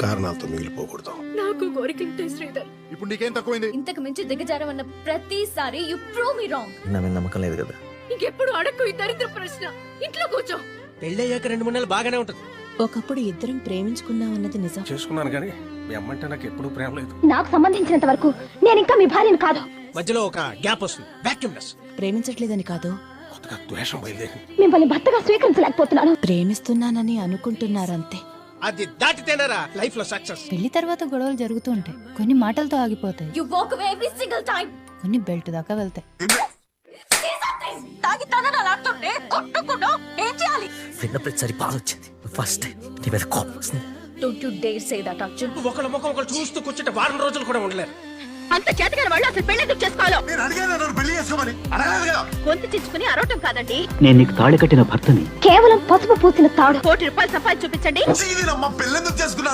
కారణాలతో మిగిలిపోకూడదు. నాకు కోరికలుంటాయి శ్రీధర్. ఇప్పుడు నీకేం తక్కువైంది? ఇంతకు మించి దిగజారమన్న ప్రతిసారి యు ప్రూవ్ మీ రాంగ్. నా మీద నమ్మకం లేదు కదా. ఇంకెప్పుడు అడక్కు ఈ దరిద్ర ప్రశ్న. ఇంట్లో కూర్చో. పెళ్ళయ్యాక 2-3 నెలలు బాగానే ఉంటుంది. ఒకప్పుడు ఇద్దరం ప్రేమించుకున్నామన్నది నిజం. చేసుకున్నాను కానీ మీ అమ్మంటే నాకు ఎప్పుడూ ప్రేమ లేదు. నాకు సంబంధించినంత వరకు నేను ఇంకా మీ భార్యను కాదు. మధ్యలో ఒక గ్యాప్ వస్తుంది, వాక్యూమ్నెస్. ప్రేమించట్లేదని కాదు, కొత్తగా ద్వేషం బయలుదేరింది. మిమ్మల్ని భర్తగా స్వీకరించలేకపోతున్నాను. ప్రేమిస్తున్నానని అనుకుంటున్నారంతే. అది దాటితేనరా లైఫ్ లో సక్సెస్. పెళ్లి తర్వాత గొడవలు జరుగుతూ ఉంటాయి. కొన్ని మాటలతో ఆగిపోతాయి. You walk away every single time. కొన్ని బెల్ట్ దాకా వెళ్తాయి. తాగి తనలాడుతుంటే కొట్టుకుంటూ ఏం చేయాలి? విన్న ప్రతిసారి బాధ వచ్చింది. ఫస్ట్ టైం నీ మీద కోపం వస్తుంది. Don't you dare say that Arjun. ఒకళ్ళ ముఖం ఒకళ్ళు చూస్తూ కూర్చుంటే 4 రోజులు కూడా ఉండలేరు. అంత చేతగాని వాళ్ళు అసలు పెళ్లి చేసుకోవాలో? నేను అడిగాను నన్ను పెళ్లి చేసుకోమని. అడగలేదుగా. గొంతు చించుకుని అరవటం కాదండి. నేను నీకు తాళి కట్టిన భర్తని. కేవలం పసుపు పూసిన తాడు. ₹1 కోటి సంపాదించి చూపించండి. ఇది నమ్మ పెళ్ళెందుకు చేసుకున్నాను?